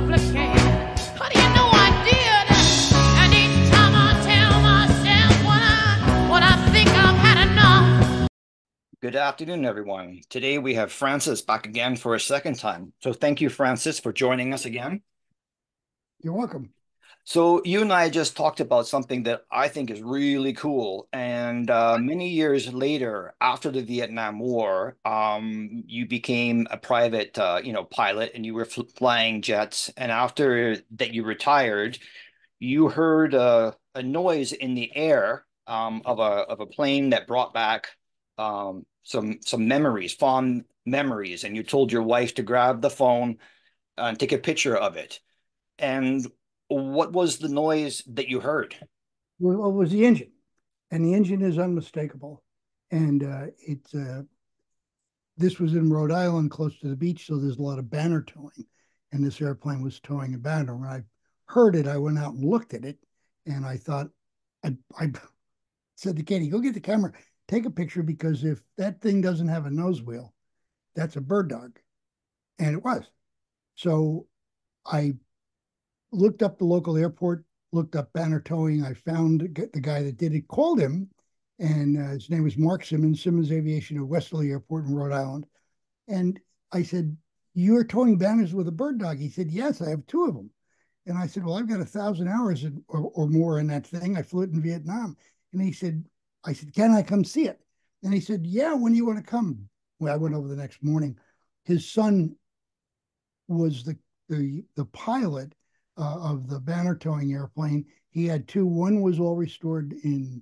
possibly can. How do you know I did? And each time I tell myself what I think I've had enough. Good afternoon, everyone. Today we have Francis back again for a second time. So thank you, Francis, for joining us again. You're welcome. So you and I just talked about something that I think is really cool. And many years later, after the Vietnam War, you became a private, pilot, and you were flying jets. And after that, you retired. You heard a noise in the air of a plane that brought back some memories, fond memories, and you told your wife to grab the phone and take a picture of it. And what was the noise that you heard? Well, it was the engine, and the engine is unmistakable. And this was in Rhode Island, close to the beach, so there's a lot of banner towing, and this airplane was towing a banner. When I heard it, I went out and looked at it, and I thought, I said to Katie, "Go get the camera, take a picture, because if that thing doesn't have a nose wheel, that's a bird dog," and it was. So I looked up the local airport, looked up banner towing. I found the guy that did it, called him, and his name was Mark Simmons, Simmons Aviation at Westerly Airport in Rhode Island. And I said, "You're towing banners with a bird dog?" He said, "Yes, I have two of them." And I said, "Well, I've got 1,000 hours or more in that thing. I flew it in Vietnam." And I said, "Can I come see it?" And he said, "Yeah, when do you want to come?" Well, I went over the next morning. His son was the pilot of the banner towing airplane. He had two. One was all restored in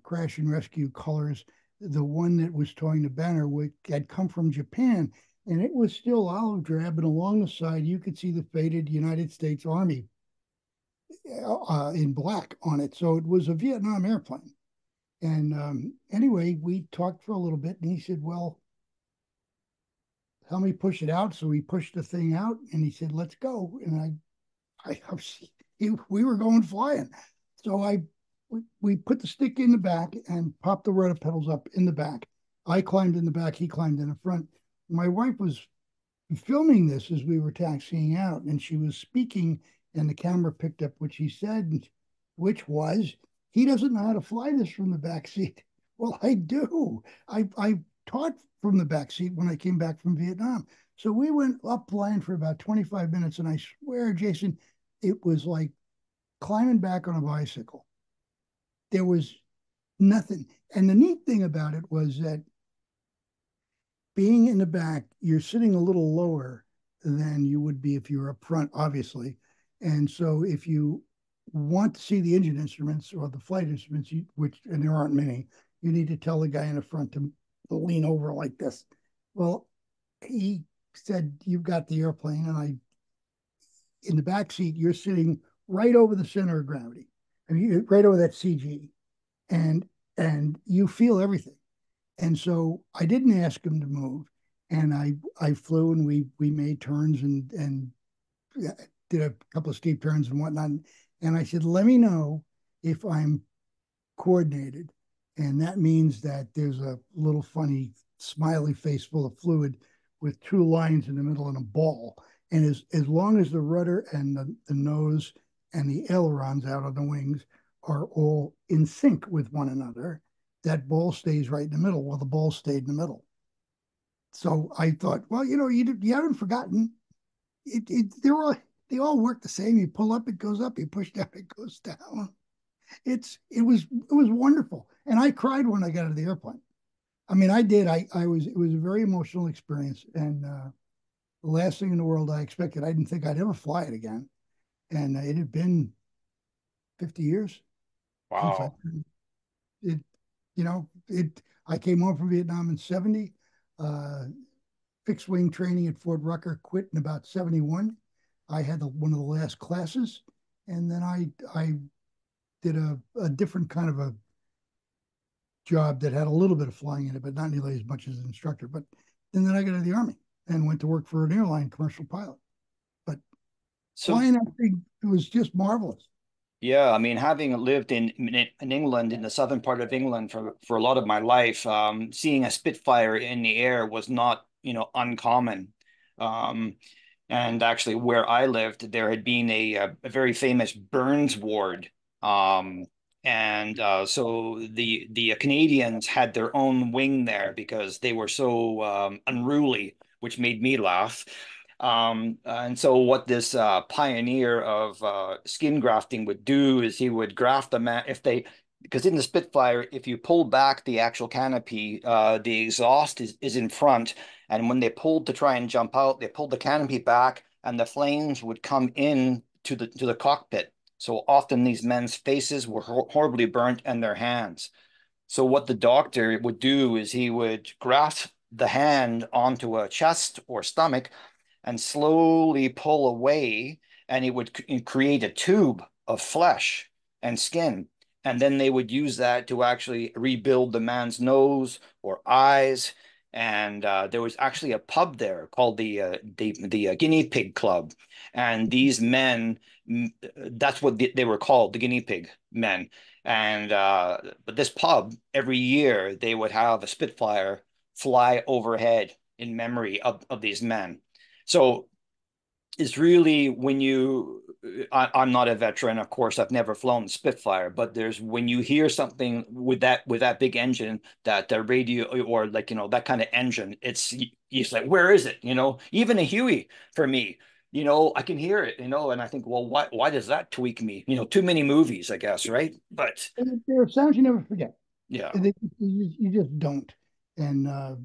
crash and rescue colors. The one that was towing the banner had come from Japan, and it was still olive drab. And along the side, you could see the faded United States Army in black on it. So it was a Vietnam airplane. And anyway, we talked for a little bit, and he said, "Well, help me push it out." So we pushed the thing out, and he said, "Let's go." And we were going flying. So we put the stick in the back and popped the rudder pedals up in the back. I climbed in the back, he climbed in the front. My wife was filming this as we were taxiing out, and she was speaking, and the camera picked up what she said, which was, "He doesn't know how to fly this from the back seat." Well, I do. I taught from the back seat when I came back from Vietnam. So we went up flying for about 25 minutes, and I swear, Jason, it was like climbing back on a bicycle. There was nothing. And the neat thing about it was that being in the back, you're sitting a little lower than you would be if you were up front, obviously. And so if you want to see the engine instruments or the flight instruments, and there aren't many, you need to tell the guy in the front to lean over like this. Well, he said, "You've got the airplane," and in the back seat, you're sitting right over the center of gravity. I mean, right over that CG, and you feel everything. And so I didn't ask him to move, and I flew, and we made turns and did a couple of steep turns and whatnot. And I said, "Let me know if I'm coordinated," and that means that there's a little funny smiley face full of fluid with two lines in the middle and a ball. And as long as the rudder and the nose and the ailerons out on the wings are all in sync with one another, that ball stays right in the middle. Well, the ball stayed in the middle. So I thought, well, you haven't forgotten. They all work the same. You pull up, it goes up. You push down, it goes down. It was wonderful. And I cried when I got out of the airplane. I mean, I did. It was a very emotional experience, and the last thing in the world I expected. I didn't think I'd ever fly it again, and it had been 50 years since Wow. it. I came home from Vietnam in '70. Fixed wing training at Fort Rucker. Quit in about '71. I had one of the last classes, and then I did a different kind of a job that had a little bit of flying in it, but not nearly as much as an instructor. And then I got out of the Army and went to work for an airline commercial pilot. But So flying that thing, it was just marvelous. yeah, I mean, having lived in England, in the southern part of England for a lot of my life, seeing a Spitfire in the air was not, uncommon. Um, And actually, where I lived, there had been a very famous Burns ward. Um, and so the Canadians had their own wing there because they were so unruly, which made me laugh. And so what this pioneer of skin grafting would do is he would graft a man if they because in the Spitfire, if you pull back the actual canopy, the exhaust is in front. And when they pulled to try and jump out, they pulled the canopy back and the flames would come in to the cockpit. So often these men's faces were horribly burnt and their hands. So what the doctor would do is he would grasp the hand onto a chest or stomach and slowly pull away, and it would create a tube of flesh and skin. And then they would use that to actually rebuild the man's nose or eyes. And there was actually a pub there called the Guinea Pig Club, and these men, that's what they were called, the Guinea Pig Men. And but this pub every year they would have a Spitfire fly overhead in memory of these men. So it's really when I'm not a veteran, of course, I've never flown Spitfire, but there's when you hear something with that big engine, that the radio or like that kind of engine, it's like where is it? Even a Huey for me, I can hear it, and I think, well, why does that tweak me? Too many movies, I guess, right? But There are sounds you never forget. yeah, You just don't. And I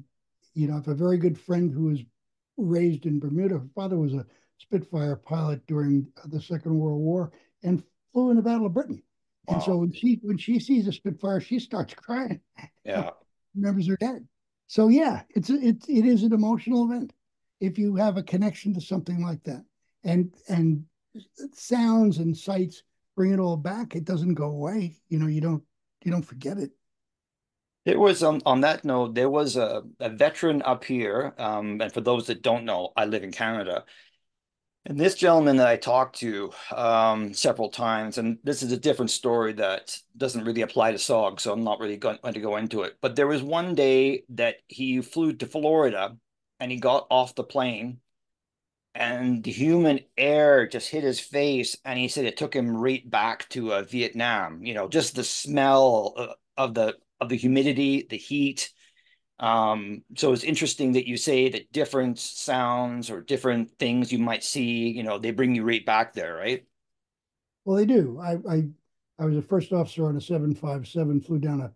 have a very good friend who was raised in Bermuda. Her father was a Spitfire pilot during the Second World War and flew in the Battle of Britain. And so wow, when she sees a Spitfire, she starts crying. yeah. Remembers her dad. So yeah, it is an emotional event if you have a connection to something like that. And sounds and sights bring it all back. It doesn't go away. You don't forget it. There was on that note, there was a veteran up here, and for those that don't know, I live in Canada. And this gentleman that I talked to several times, and this is a different story that doesn't really apply to SOG, so I'm not really going to go into it. But there was one day that he flew to Florida and he got off the plane and the human air just hit his face. And he said it took him right back to Vietnam, just the smell of the humidity, the heat. So it's interesting that you say that different sounds or different things you might see, they bring you right back there, right? Well, they do. I was a first officer on a 757, flew down to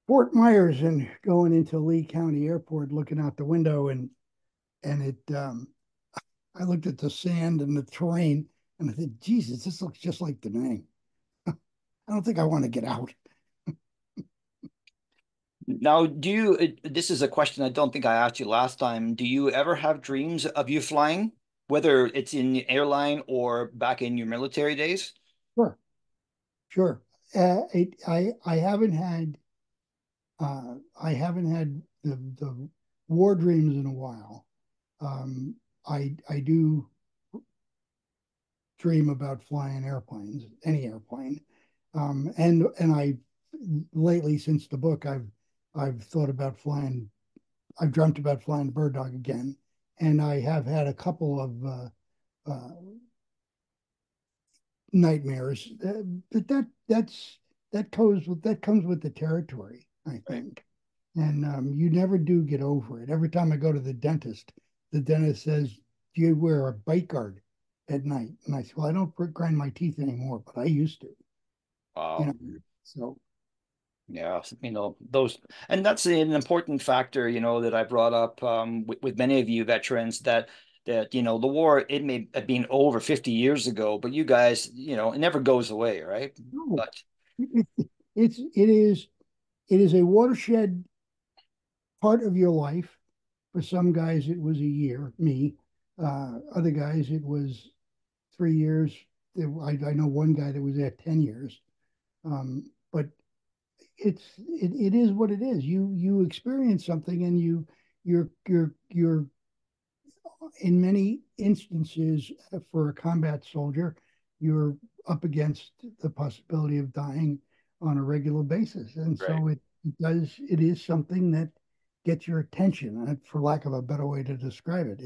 Fort Myers and going into Lee County Airport, looking out the window, and I looked at the sand and the terrain, and I said, Jesus, this looks just like Da Nang. I don't think I want to get out. Now, this is a question I don't think I asked you last time. Do you ever have dreams of you flying, whether it's in the airline or back in your military days? Sure, sure. I haven't had the war dreams in a while. I do dream about flying airplanes, any airplane. And I lately, since the book, I've thought about flying. I've dreamt about flying the bird dog again, and I have had a couple of nightmares. But that comes with the territory, I Right. think. And you never do get over it. Every time I go to the dentist says, "Do you wear a bite guard at night?" And I say, "Well, I don't grind my teeth anymore, but I used to." You Wow. know, so Yeah, those, and that's an important factor, that I brought up with many of you veterans that the war, it may have been over 50 years ago, but you guys, it never goes away, right? no, But it, it is a watershed part of your life. For some guys, it was a year. Me, other guys, it was 3 years. I know one guy that was there 10 years. But it is what it is. You experience something, and you're in many instances, for a combat soldier, you're up against the possibility of dying on a regular basis, and right. so it is something that gets your attention, for lack of a better way to describe it.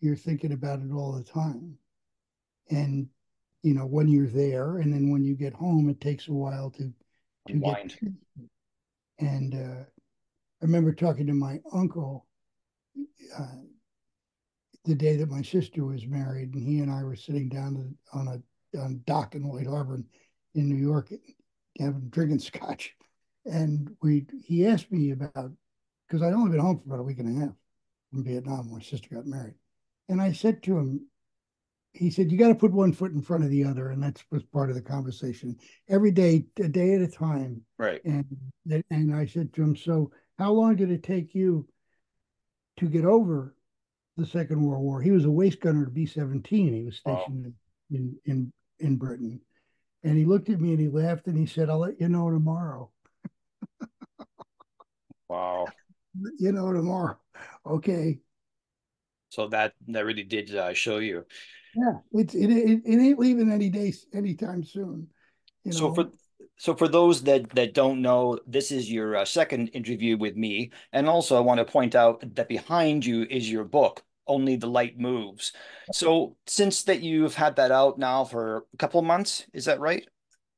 you're thinking about it all the time. And when you're there, and then when you get home, it takes a while to get Unwind. to. And I remember talking to my uncle uh, the day that my sister was married, and he and I were sitting down on a dock in White Harbor in New York, drinking scotch. And he asked me about, because I'd only been home for about a week and a half from Vietnam when my sister got married. And I said to him, he said, you got to put one foot in front of the other. And that was part of the conversation. Every day, a day at a time. Right. And I said to him, so how long did it take you to get over the Second World War? He was a waist gunner at B-17. He was Wow. stationed in Britain. And he looked at me and he laughed and he said, I'll let you know tomorrow. Wow. Tomorrow. Okay. So that really did show you. Yeah. It ain't leaving any day anytime soon. So for those that don't know, this is your second interview with me, and also I want to point out that behind you is your book, Only the Light Moves. So since that you've had that out now for a couple of months, is that right?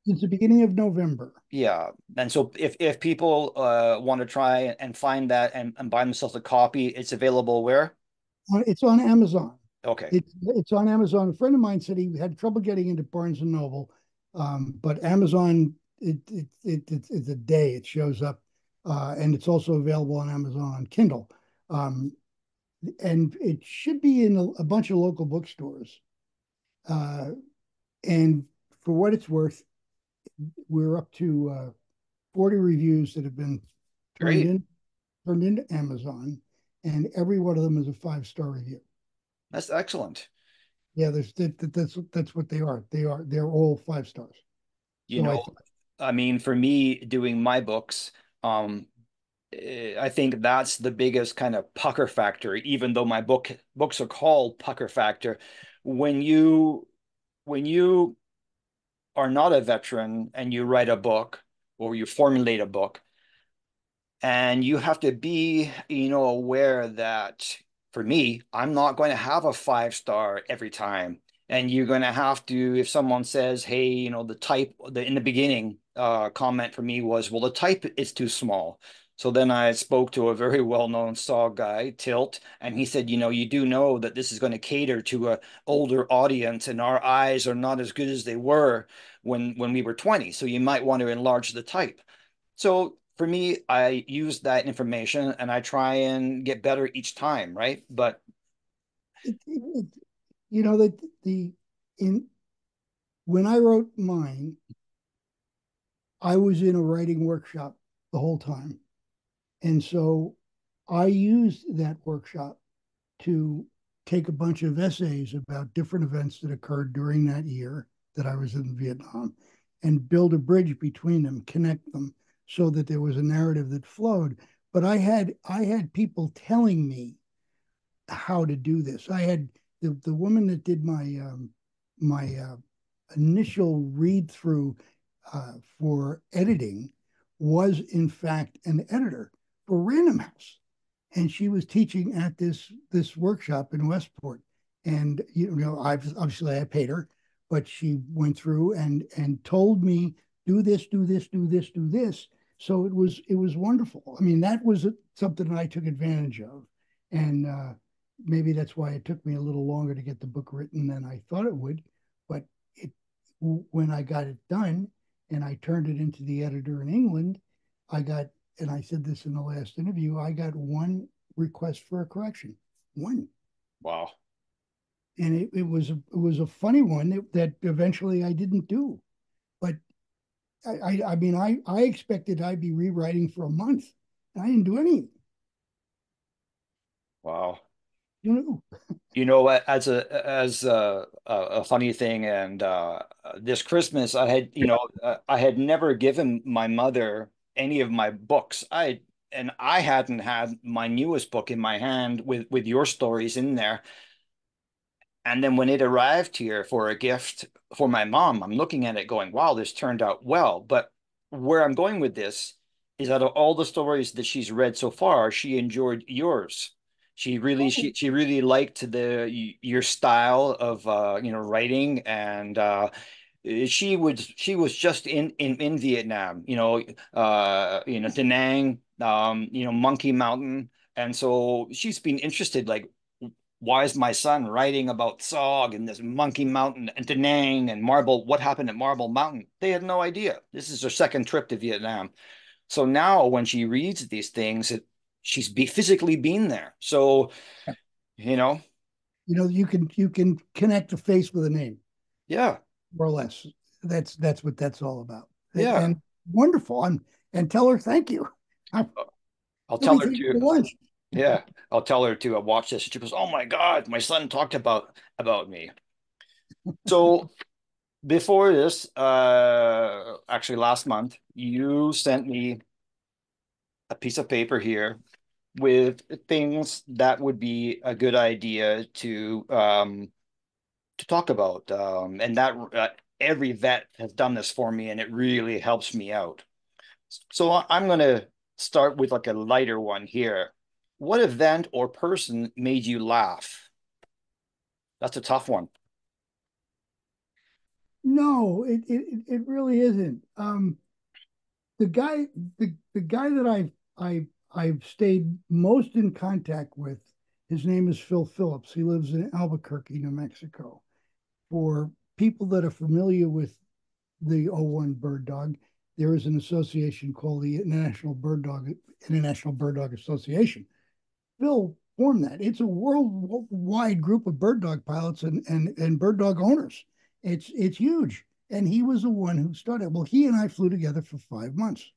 Since the beginning of November. Yeah. And so if people want to try and find that and buy themselves a copy, it's available where? It's on Amazon. Okay. It's on Amazon. A friend of mine said he had trouble getting into Barnes and Noble, but Amazon, it's a day it shows up, and it's also available on Amazon on Kindle, and it should be in a bunch of local bookstores. Uh, and for what it's worth, we're up to 40 reviews that have been turned Great. in turned into Amazon, and every one of them is a 5-star review. That's excellent. Yeah, that's what they are. They're all 5 stars. You So know, I mean, for me doing my books, um, I think that's the biggest kind of pucker factor, even though my books are called pucker factor. When you are not a veteran and you write a book or you formulate a book, and you have to be, aware that for me, I'm not going to have a 5 star every time. And you're going to have to, if someone says, hey, the type, in the beginning comment for me was, well, the type is too small. So then I spoke to a very well-known SOG guy, Tilt, and he said, you do know that this is going to cater to a older audience, and our eyes are not as good as they were when we were 20. So you might want to enlarge the type. So for me, I use that information and I try and get better each time, right? But that the in when I wrote mine, I was in a writing workshop the whole time, and so I used that workshop to take a bunch of essays about different events that occurred during that year that I was in Vietnam and build a bridge between them, connect them so that there was a narrative that flowed. But I had people telling me how to do this. I had the woman that did my initial read through for editing was in fact an editor for Random House, and she was teaching at this workshop in Westport. And I paid her, but she went through and told me do this, do this, do this, do this. So it was wonderful. I mean, that was something that I took advantage of, and maybe that's why it took me a little longer to get the book written than I thought it would. But it when I got it done and I turned it into the editor in England, I got, and I said this in the last interview, I got one request for a correction. One. wow. And it was a funny one that eventually I didn't do. But I mean I expected I'd be rewriting for a month. And I didn't do anything. Wow. You know, As a funny thing, and this Christmas I had never given my mother any of my books. I hadn't had my newest book in my hand with your stories in there. And then when it arrived here for a gift for my mom, I'm looking at it going, wow, this turned out well. But where I'm going with this is out of all the stories that she's read so far, she enjoyed yours. She really liked your style of writing, and she was just in Vietnam, Da Nang, Monkey Mountain, and so she's been interested, like, why is my son writing about SOG and this Monkey Mountain and Da Nang and Marble? What happened at Marble Mountain? They had no idea. This is her second trip to Vietnam. So now when she reads these things, she's physically been there. So, you know, You can connect a face with a name, yeah, more or less. That's what that's all about. yeah. And wonderful. And tell her thank you. I'll Let tell me her take you to, to lunch. yeah, I'll tell her to watch this. She goes, "Oh my God, my son talked about me." So before this, actually last month, you sent me a piece of paper here with things that would be a good idea to talk about. And that every vet has done this for me, and it really helps me out. So I'm going to start with like a lighter one here. What event or person made you laugh? That's a tough one. No, it really isn't. The guy the guy that I've stayed most in contact with, his name is Phil Phillips. He lives in Albuquerque, New Mexico. For people that are familiar with the O1 bird dog, there is an association called the International Bird Dog Association. Phil formed that. It's a worldwide group of bird dog pilots and bird dog owners. It's huge. And he was the one who started. Well, he and I flew together for 5 months,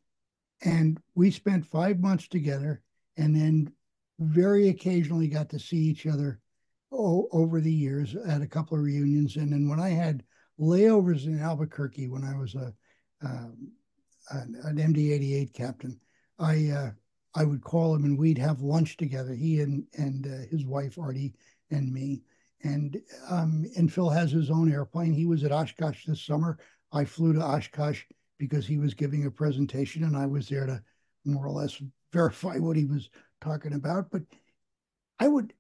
and we spent 5 months together, and then very occasionally got to see each other over the years at a couple of reunions. And then when I had layovers in Albuquerque when I was an MD-88 captain, I would call him and we'd have lunch together. He and his wife Artie and me. And Phil has his own airplane. He was at Oshkosh this summer. I flew to Oshkosh because he was giving a presentation, and I was there to more or less verify what he was talking about. But I would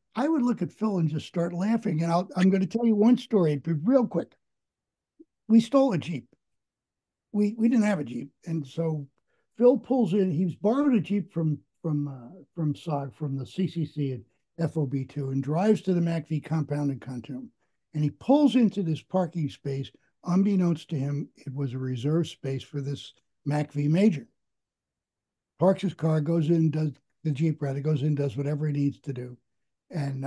look at Phil and just start laughing. And I'm going to tell you one story, but real quick. We stole a Jeep. We didn't have a Jeep, and so Phil pulls in. He's borrowed a Jeep from SOG, from the C.C.C. at FOB2, and drives to the MACV compound in Khartoum. And he pulls into this parking space. Unbeknownst to him, it was a reserved space for this MACV major. Parks his car, goes in, does the Jeep rather, goes in, does whatever he needs to do, and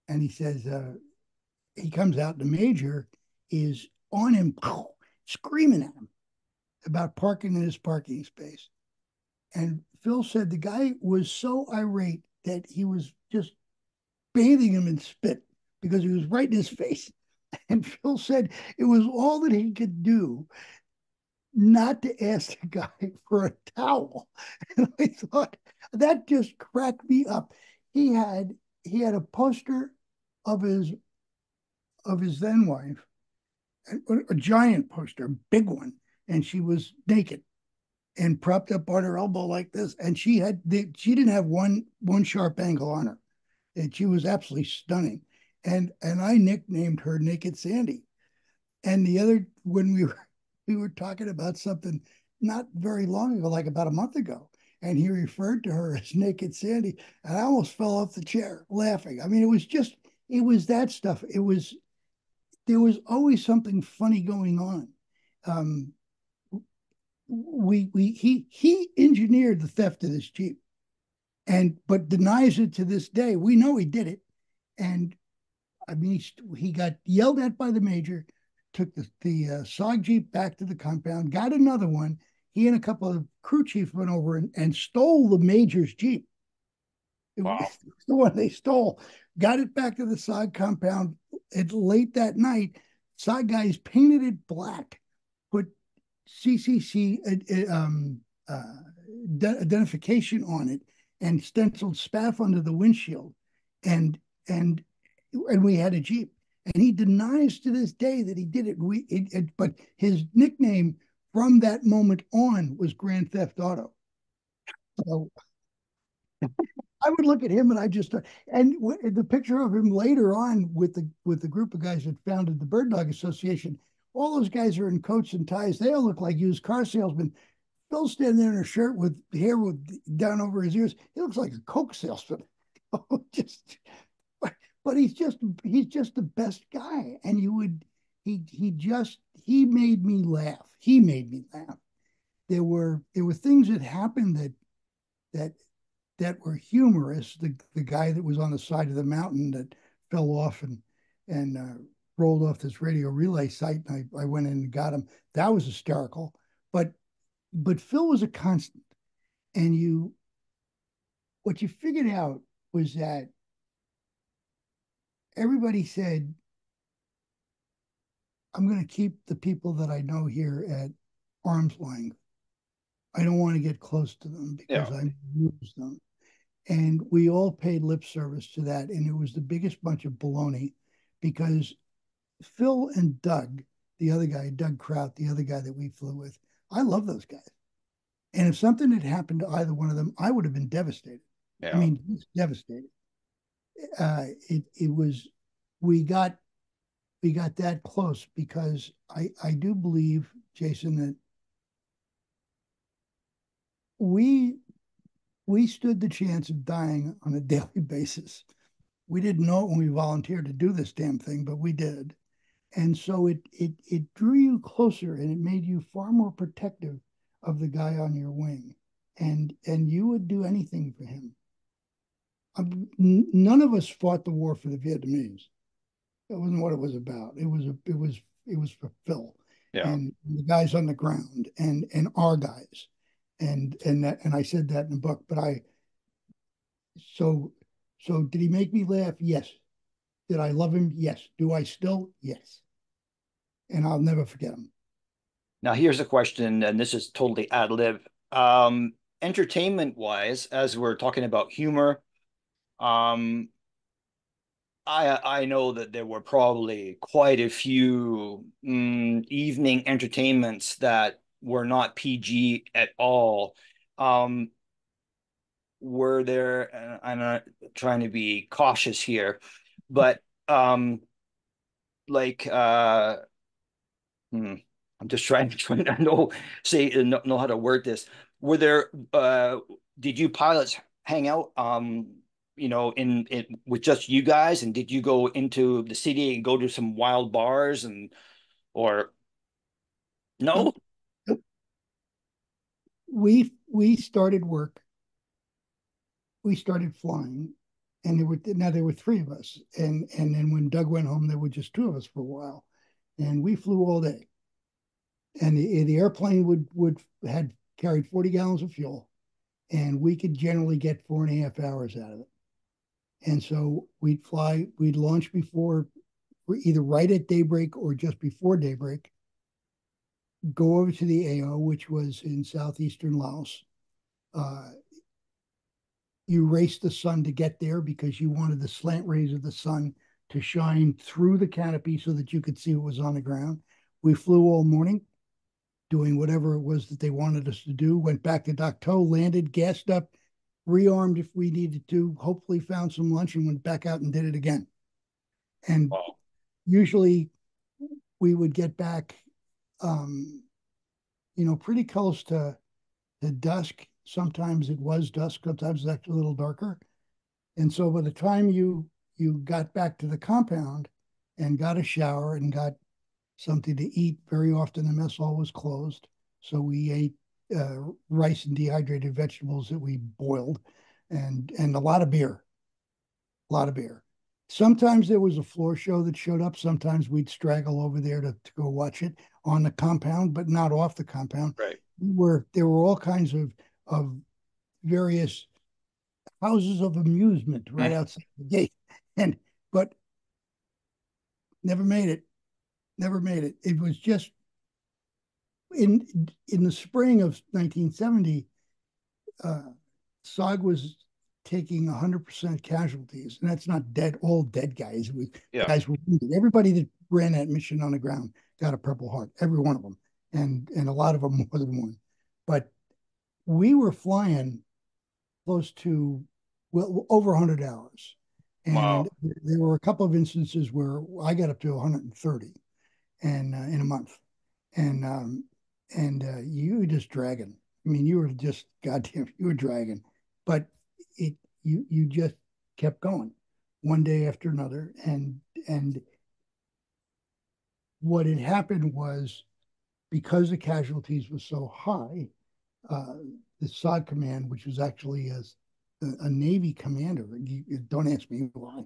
he says he comes out. The major is on him, screaming at him about parking in his parking space. And Phil said the guy was so irate that he was just bathing him in spit because he was right in his face. And Phil said it was all that he could do not to ask the guy for a towel. And I thought that just cracked me up. He had a poster of his then wife, a giant poster, a big one, and she was naked and propped up on her elbow like this, and she didn't have one sharp angle on her, and she was absolutely stunning. And I nicknamed her Naked Sandy. And the other, when we were talking about something not very long ago, like about a month ago, and he referred to her as Naked Sandy, and I almost fell off the chair laughing. I mean, it was that stuff. There was always something funny going on. Um, he engineered the theft of this Jeep, but denies it to this day. We know he did it, and I mean he got yelled at by the major, took the SOG Jeep back to the compound, got another one. He and a couple of crew chiefs went over and stole the major's Jeep. It was Wow. the one they stole. Got it back to the SOG compound. It's late that night. SOG guys painted it black, put C.C.C. Identification on it, and stenciled SPAF under the windshield, and and we had a Jeep. And he denies to this day that he did it. But his nickname from that moment on was Grand Theft Auto. So I would look at him and I just and the picture of him later on with the group of guys that founded the Bird Dog Association. All those guys are in coats and ties. They all look like used car salesmen. Phil's standing there in a shirt with hair down over his ears. He looks like a Coke salesman. just, but he's just the best guy. And he made me laugh. He made me laugh. There were things that happened that that were humorous. The guy that was on the side of the mountain that fell off and rolled off this radio relay site, and I went in and got him. That was hysterical. But Phil was a constant, and what you figured out was that everybody said, "I'm going to keep the people that I know here at arm's length. I don't want to get close to them because Yeah. I lose them." And we all paid lip service to that. And it was the biggest bunch of baloney because Phil and Doug, the other guy, Doug Kraut, the other guy that we flew with, I love those guys. And if something had happened to either one of them, I would have been devastated. I Yeah. mean, he's devastated. It was we got that close because I do believe, Jason, that we we stood the chance of dying on a daily basis. We didn't know it when we volunteered to do this damn thing, but we did. And so it drew you closer and it made you far more protective of the guy on your wing. And you would do anything for him. None of us fought the war for the Vietnamese. That wasn't what it was about. It was for Phil Yeah. and the guys on the ground and our guys. And I said that in the book, but so so did he make me laugh? Yes. Did I love him? Yes. Do I still? Yes. And I'll never forget him. Now here's a question, and this is totally ad lib. Entertainment wise, as we're talking about humor, um, I know that there were probably quite a few evening entertainments that were not PG at all. Um, were there, and I'm not trying to be cautious here, but like hmm, I'm just trying to know how to word this. Were there did you pilots hang out in with just you guys, and did you go into the city and go to some wild bars and or no? Nope. Nope. We started work. We started flying, and there were three of us. And then when Doug went home, there were just two of us for a while, and we flew all day. And the airplane would had carried 40 gallons of fuel, and we could generally get 4.5 hours out of it. And so we'd launch before, either right at daybreak or just before daybreak, go over to the AO, which was in southeastern Laos. Uh, you raced the sun to get there because you wanted the slant rays of the sun to shine through the canopy so that you could see what was on the ground. We flew all morning doing whatever it was that they wanted us to do, went back to Dak To, landed, gassed up, rearmed if we needed to, hopefully found some lunch and went back out and did it again. And Wow. usually we would get back, pretty close to dusk. Sometimes it was dusk, sometimes it's actually a little darker. And so by the time you got back to the compound and got a shower and got something to eat, very often the mess hall was closed. So we ate rice and dehydrated vegetables that we boiled and a lot of beer, a lot of beer. Sometimes there was a floor show that showed up. Sometimes we'd straggle over there to go watch it on the compound, but not off the compound. Right. There were all kinds of various houses of amusement right outside the gate. But never made it. Never made it. It was just in the spring of 1970, SOG was taking 100% casualties, and that's not all dead guys. Yeah. Guys were wounded. Everybody that ran that mission on the ground got a Purple Heart, every one of them, and a lot of them more than one. But we were flying close to well, over 100 hours. And Wow. there were a couple of instances where I got up to 130 and in a month. And you were just dragging. I mean, you were just goddamn, you were dragging. But you just kept going one day after another. And what had happened was because the casualties were so high, uh, the SOG command, which was actually a Navy commander, don't ask me why,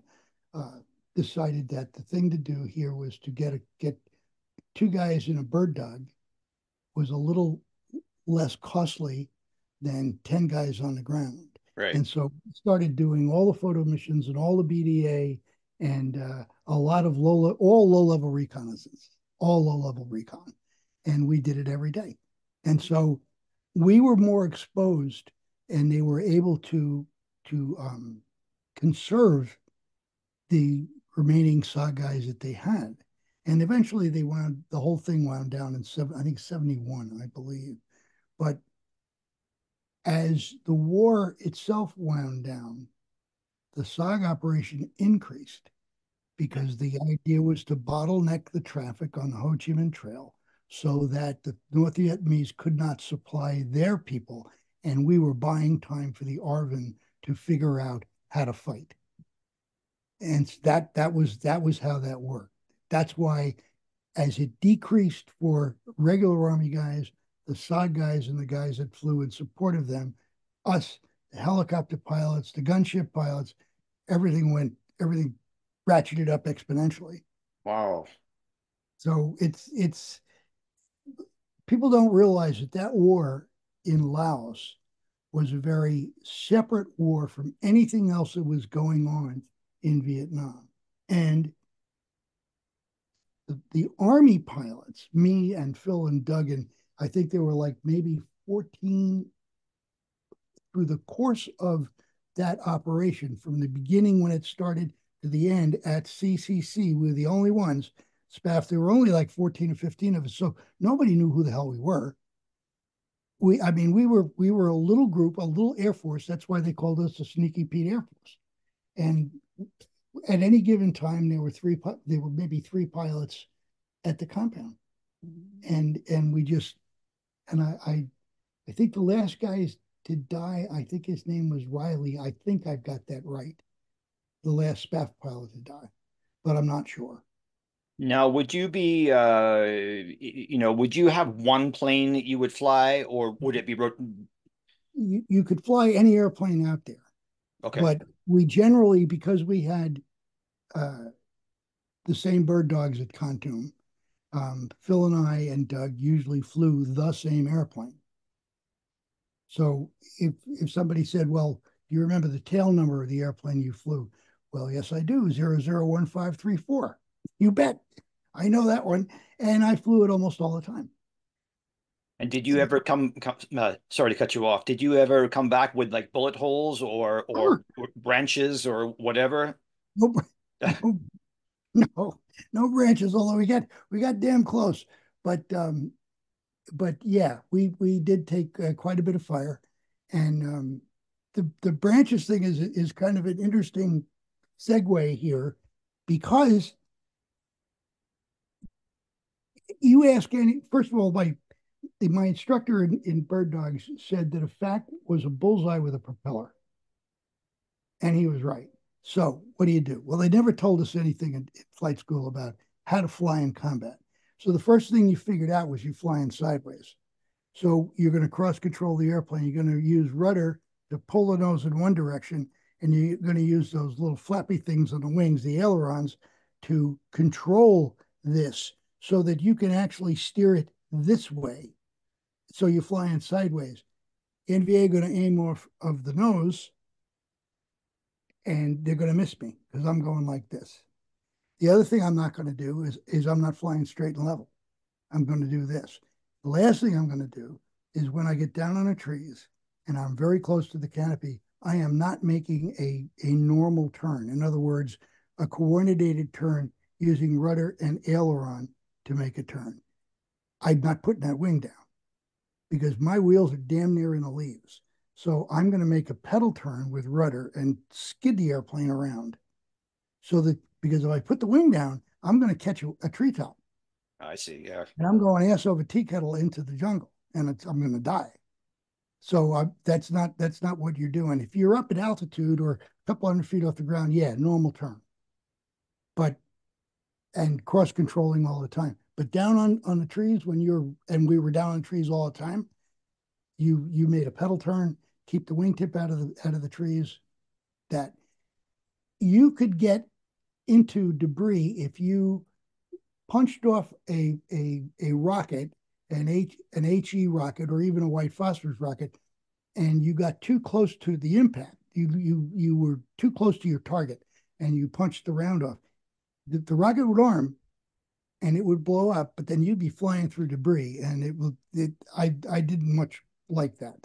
uh, decided that the thing to do here was to get two guys in a bird dog was a little less costly than 10 guys on the ground. Right. And so we started doing all the photo missions and all the BDA and a lot of all low level reconnaissance, all low level recon. And we did it every day. And so we were more exposed and they were able to conserve the remaining SAW guys that they had. And eventually the whole thing wound down in I think 71, I believe. But as the war itself wound down, the SOG operation increased because the idea was to bottleneck the traffic on the Ho Chi Minh Trail so that the North Vietnamese could not supply their people. And we were buying time for the ARVN to figure out how to fight. And that was how that worked. That's why as it decreased for regular Army guys, the SOG guys and the guys that flew in support of them, us, the helicopter pilots, the gunship pilots, everything ratcheted up exponentially. Wow. So it's people don't realize that that war in Laos was a very separate war from anything else that was going on in Vietnam. And the Army pilots, me and Phil and Doug, and I think there were like maybe 14 through the course of that operation, from the beginning when it started to the end at C.C.C. We were the only ones. SPAF, there were only like 14 or 15 of us, so nobody knew who the hell we were. I mean, we were a little group, a little Air Force. That's why they called us the Sneaky Pete Air Force. And at any given time, there were maybe three pilots at the compound, and we just and I think the last guy to die, I think his name was Riley. I think I've got that right. The last SPAF pilot to die, but I'm not sure. Now, would you be, would you have one plane that you would fly, or would it be You could fly any airplane out there, okay? but we generally, because we had uh, the same bird dogs at Kontum, Phil and I and Doug usually flew the same airplane. So if somebody said, "Well, do you remember the tail number of the airplane you flew?" Well, yes, I do. 001534. You bet. I know that one, and I flew it almost all the time. And did you ever sorry to cut you off. Did you ever come back with like bullet holes or Sure. branches or whatever? No, no, no branches. Although we got damn close, but yeah, we did take quite a bit of fire, and the branches thing is kind of an interesting segue here, because you ask any first of all, my instructor in bird dogs said that a FAC was a bullseye with a propeller, and he was right. So what do? Well, they never told us anything in flight school about how to fly in combat. So the first thing you figured out was you flying sideways. So you're going to cross control the airplane. You're going to use rudder to pull the nose in one direction, and you're going to use those little flappy things on the wings, the ailerons, to control this so that you can actually steer it this way. So you're flying sideways. NVA going to aim off of the nose, and they're going to miss me because I'm going like this. The other thing I'm not going to do is I'm not flying straight and level. I'm going to do this. The last thing I'm going to do is when I get down on the trees and I'm very close to the canopy, I am not making a normal turn. In other words, a coordinated turn using rudder and aileron to make a turn. I'm not putting that wing down because my wheels are damn near in the leaves. So I'm going to make a pedal turn with rudder and skid the airplane around. So that because if I put the wing down, I'm going to catch a treetop. I see. Yeah. And I'm going ass over tea kettle into the jungle, and I'm going to die. So that's not what you're doing. If you're up at altitude or a couple hundred feet off the ground, yeah, normal turn, but and cross controlling all the time. But down on the trees when you're and we were down on trees all the time, you made a pedal turn, keep the wingtip out of the trees. That you could get into debris if you punched off a rocket, an HE rocket, or even a white phosphorus rocket, and you got too close to the impact. You were too close to your target, and you punched the round off. The rocket would arm, and it would blow up, but then you'd be flying through debris, and I didn't much like that.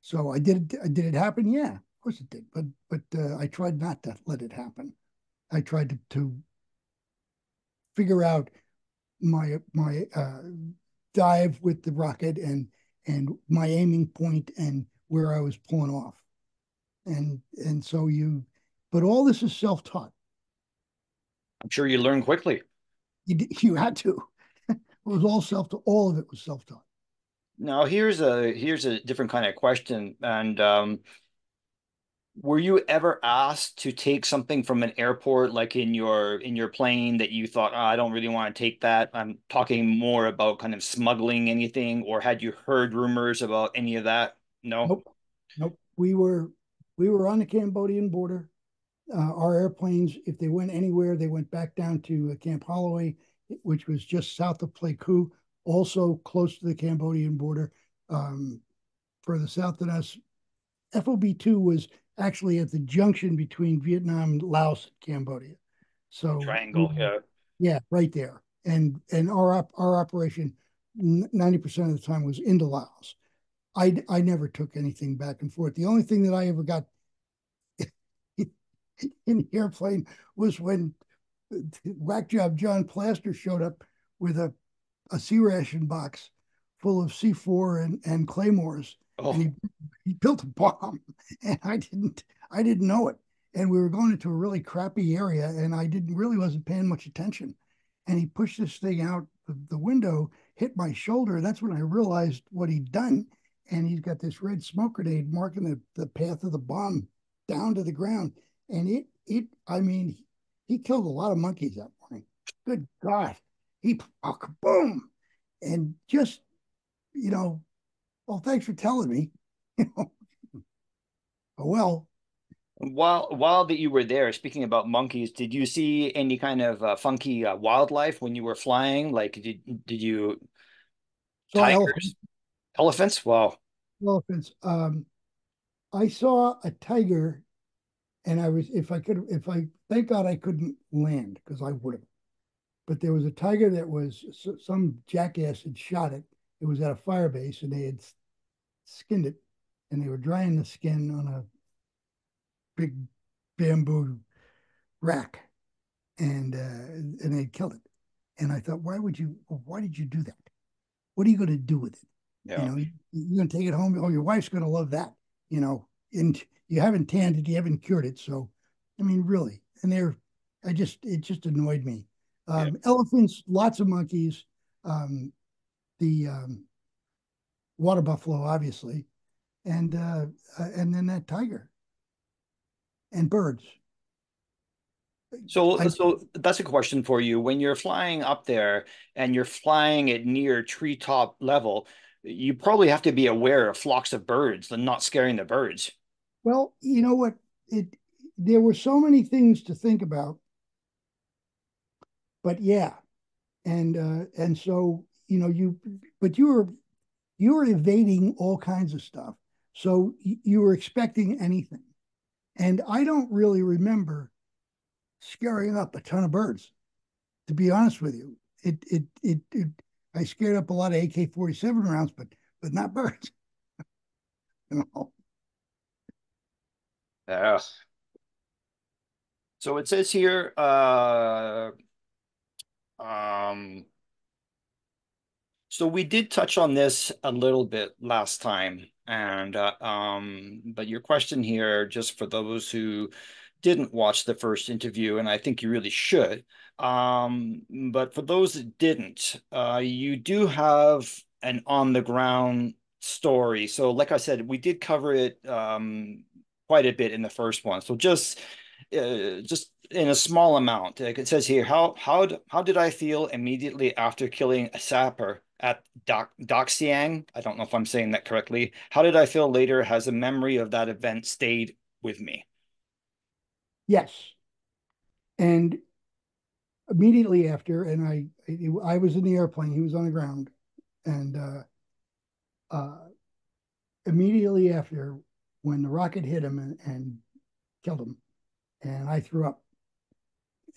So I did it happen? Yeah, of course it did. But I tried not to let it happen. I tried to figure out my dive with the rocket and my aiming point and where I was pulling off. And so but all this is self-taught. I'm sure you learn quickly. You had to. It was all of it was self-taught. Now, here's a different kind of question. And were you ever asked to take something from an airport, like in your plane, that you thought, oh, I don't really want to take that? I'm talking more about kind of smuggling anything, or had you heard rumors about any of that? No? Nope, nope. We were on the Cambodian border. Our airplanes, if they went anywhere, they went back down to Camp Holloway, which was just south of Pleiku, also close to the Cambodian border. Um, Further south than us, FOB2 was actually at the junction between Vietnam, Laos, and Cambodia. So Triangle, yeah. yeah, right there. And our operation 90% of the time was into Laos. I never took anything back and forth. The only thing that I ever got in the airplane was when whack job John Plasters showed up with a sea ration box full of C4 and claymores, and Oh, he built a bomb, and I didn't know it, and we were going into a really crappy area, and I didn't really wasn't paying much attention, and he pushed this thing out the window, hit my shoulder, and that's when I realized what he'd done, and he's got this red smoke grenade marking the path of the bomb down to the ground, and I mean, he killed a lot of monkeys that morning. Good God, he boom, and just you know, well, thanks for telling me. You know, oh, well, while that you were there, speaking about monkeys, did you see any kind of funky wildlife when you were flying? Like, did you saw tigers, elephants? Wow. elephants. I saw a tiger, and if I thank God I couldn't land because I would have. But there was a tiger that was some jackass had shot it. It was at a fire base, and they had skinned it, and they were drying the skin on a big bamboo rack, and they killed it. And I thought, why did you do that? What are you going to do with it? Yeah. You're going to take it home. Oh, your wife's going to love that. And you haven't tanned it, you haven't cured it. So, I mean, really. And it just annoyed me. Yeah. Elephants, lots of monkeys, um, the water buffalo, obviously, and then that tiger and birds. So, I so that's a question for you. When you're flying up there and you're flying at near treetop level, you probably have to be aware of flocks of birds and not scaring the birds. Well, you know what? It There were so many things to think about, but yeah, and so but you were evading all kinds of stuff, so you were expecting anything, and I don't really remember scaring up a ton of birds, to be honest with you. I scared up a lot of AK-47 rounds, but not birds. You know? Yeah. So it says here, um, So we did touch on this a little bit last time, and but your question here, just for those who didn't watch the first interview, and I think you really should. But for those that didn't, you do have an on the ground story. So, like I said, we did cover it quite a bit in the first one. So just in a small amount. Like it says here, how did I feel immediately after killing a sapper at Doxiang? I don't know if I'm saying that correctly. How did I feel later? Has a memory of that event stayed with me? Yes. And immediately after, and I was in the airplane, he was on the ground, and uh, immediately after, when the rocket hit him and killed him, and I threw up,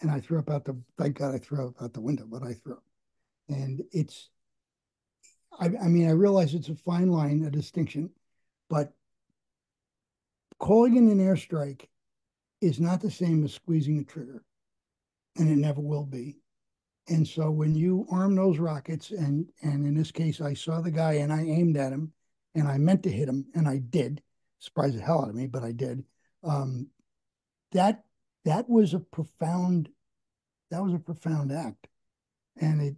and I threw up out the, thank God I threw up out the window, but I threw up. And I mean, I realize it's a fine line, a distinction, but calling in an airstrike is not the same as squeezing the trigger, and it never will be. And so when you arm those rockets, and in this case, I saw the guy and I aimed at him, and I meant to hit him, and I did. Surprised the hell out of me, but I did. Um, that that was a profound act, and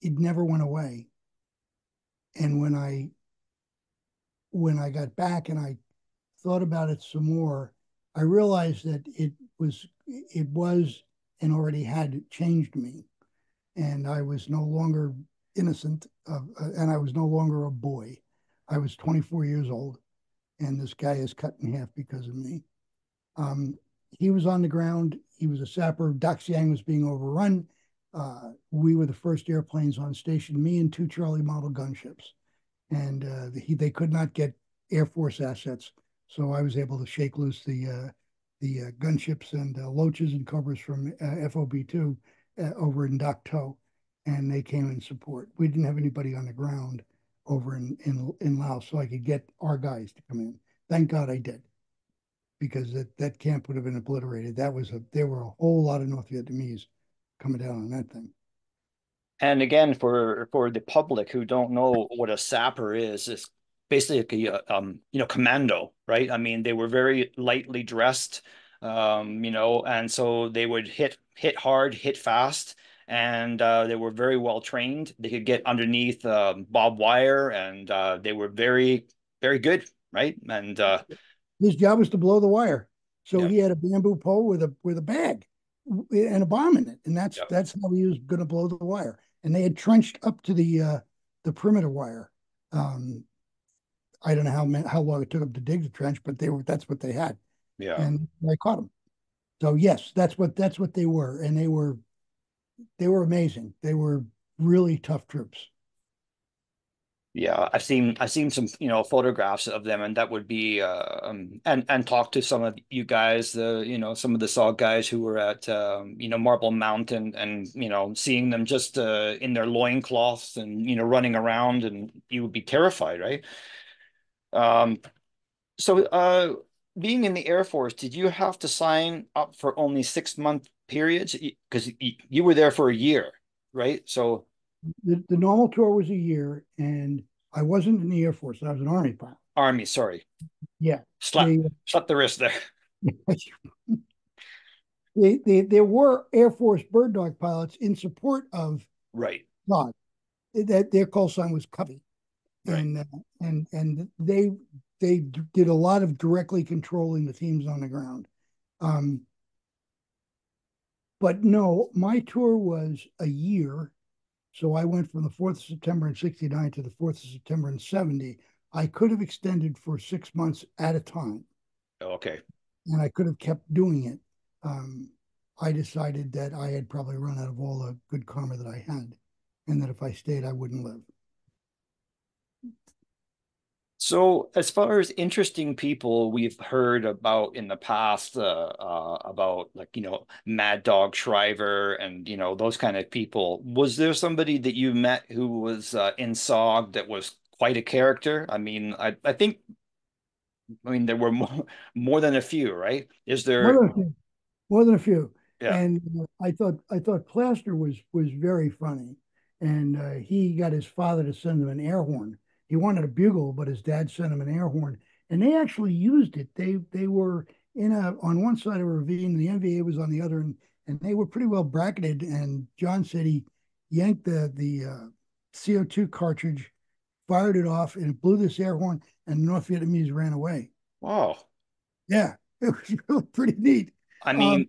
it never went away. And when I got back and I thought about it some more, I realized that it was and already had changed me, and I was no longer innocent and I was no longer a boy. I was 24 years old, and this guy is cut in half because of me. He was on the ground. He was a sapper. Daxiang was being overrun. We were the first airplanes on station, me and two Charlie model gunships. And they could not get Air Force assets. So I was able to shake loose the gunships and Loaches and Cobras from FOB2 over in Dak To, and they came in support. We didn't have anybody on the ground over in Laos, so I could get our guys to come in. Thank God I did, because that camp would have been obliterated. There were a whole lot of North Vietnamese coming down on that thing. And again, for the public who don't know what a sapper is, it's basically commando, right? I mean, they were very lightly dressed, and so they would hit hard, hit fast, and they were very well trained. They could get underneath barbed wire, and they were very, very good, right? And His job was to blow the wire. So yeah, he had a bamboo pole with a bag and a bomb in it, and that's yeah, that's how he was going to blow the wire. And they had trenched up to the perimeter wire. Um, I don't know how long it took them to dig the trench, but that's what they had, yeah. and I caught them. So yes, that's what they were, and they were amazing. They were really tough troops. Yeah, I've seen some, photographs of them, and that would be and talk to some of you guys, some of the SOG guys who were at Marble Mountain, and seeing them just in their loincloths and running around, and you would be terrified, right? Um, so being in the Air Force, did you have to sign up for only 6-month periods? Because you were there for a year, right? So The normal tour was a year, and I wasn't in the Air Force. I was an Army pilot. Army, sorry, Yeah, slap the slap the wrist there. there were Air Force bird dog pilots in support of Right, God. That their call sign was Covey, right. and they did a lot of directly controlling the teams on the ground. Um, but no, my tour was a year, so I went from the 4th of September in '69 to the 4th of September in '70. I could have extended for 6 months at a time, Okay. and I could have kept doing it. Um, I decided that I had probably run out of all the good karma that I had, and that if I stayed, I wouldn't live. So, as far as interesting people we've heard about in the past, about like, Mad Dog Shriver and, those kind of people, was there somebody that you met who was in SOG that was quite a character? I mean, there were more than a few, right? Is More there? than a few, more than a few. Yeah, And I thought Plaster was very funny, and he got his father to send him an air horn. He wanted a bugle, but his dad sent him an air horn, and they actually used it. They were in a on one side of a ravine, the NVA was on the other, and they were pretty well bracketed. And John said he yanked the CO2 cartridge, fired it off, and it blew this air horn, and the North Vietnamese ran away. Wow. Yeah, it was really pretty neat. I Um, mean,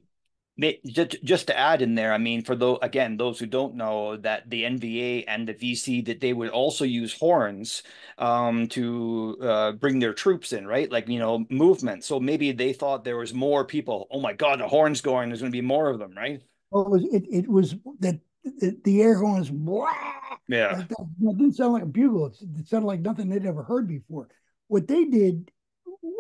just to add in there, I mean, for those who don't know, that the NVA and the VC, that they would also use horns to bring their troops in, right? Like, movement. So maybe they thought there was more people. Oh my God, the horn's going. There's going to be more of them, right? well, it was that the air horn was blah, Yeah. like that. It didn't sound like a bugle. It sounded like nothing they'd ever heard before. What they did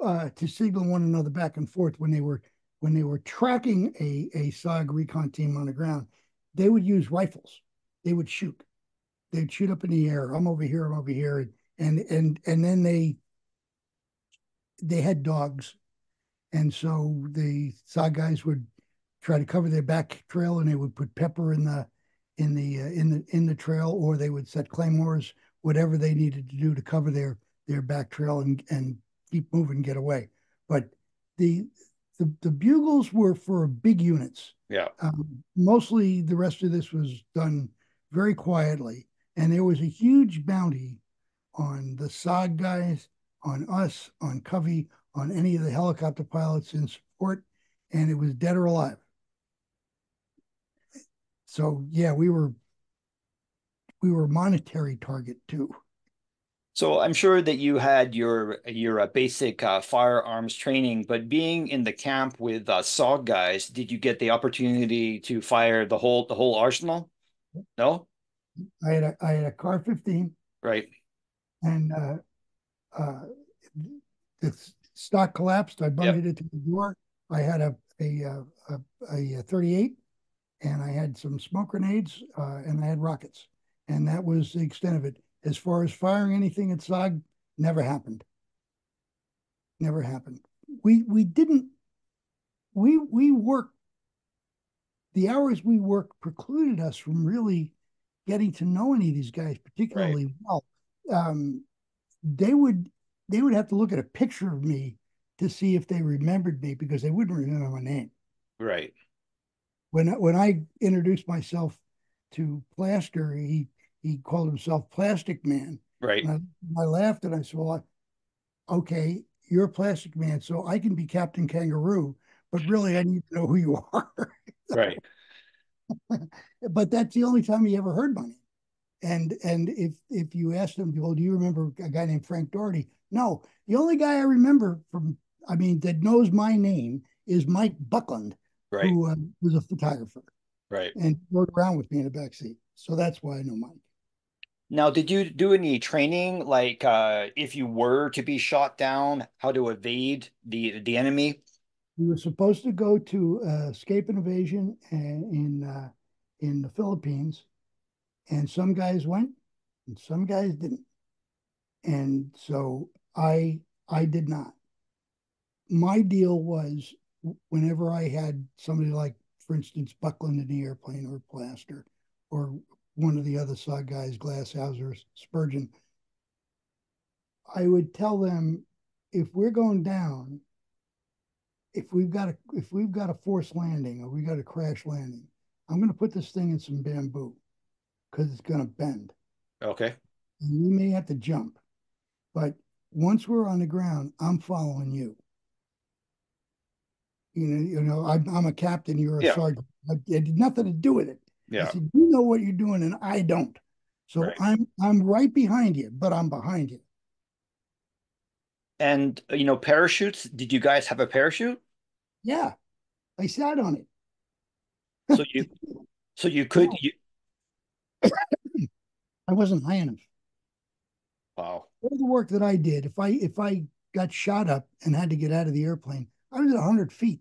to signal one another back and forth when they were tracking a SOG recon team on the ground, they would use rifles. They would shoot. They'd shoot up in the air. I'm over here. I'm over here. And then they had dogs, and so the SOG guys would try to cover their back trail, and they would put pepper in the trail, or they would set claymores, whatever they needed to do to cover their back trail and keep moving, get away. But the the bugles were for big units. Yeah. Mostly the rest of this was done very quietly, and there was a huge bounty on the SOG guys, on us, on Covey, on any of the helicopter pilots in support, and it was dead or alive. So yeah, we were monetary target too. So I'm sure that you had your basic firearms training, but being in the camp with SOG guys, did you get the opportunity to fire the whole arsenal? No? I had a car 15, Right. and uh, the stock collapsed. I Yep. bunged it to the door. I had a 38, and I had some smoke grenades, and I had rockets, and that was the extent of it. As far as firing anything at SOG, never happened. Never happened. We didn't we worked the hours we worked precluded us from really getting to know any of these guys Right. particularly well. Um, they would they would have to look at a picture of me to see if they remembered me because they wouldn't remember my name. Right. When I introduced myself to Plaster, he called himself Plastic Man, Right. and I laughed and I said, "Well, okay, you're a Plastic Man, so I can be Captain Kangaroo, but really I need to know who you are." Right. But that's the only time he ever heard my name. And if you asked him, well, do you remember a guy named Frank Doherty? No, the only guy I remember that knows my name is Mike Buckland, Right. who was a photographer Right. and rode around with me in the back seat. So that's why I know Mike. Now, did you do any training, like if you were to be shot down, how to evade the enemy? We were supposed to go to escape an invasion in the Philippines, and some guys went, and some guys didn't, and so I did not. My deal was whenever I had somebody like, for instance, Buckland in the airplane or Plaster or one of the other SOG guys, Glasshauser, Spurgeon, I would tell them if we're going down, if we've got a forced landing or we got a crash landing, I'm going to put this thing in some bamboo because it's going to bend. Okay. And we may have to jump, but once we're on the ground, I'm following you. I'm a captain, you're a Yeah. sergeant. I did nothing to do with it. I Yeah. said, you know what you're doing, and I don't. So Right. I'm right behind you, but I'm behind you. And parachutes, did you guys have a parachute? Yeah, I sat on it. So you Yeah, could you I wasn't high enough. wow. All the work that I did, if I got shot up and had to get out of the airplane, I was at 100 feet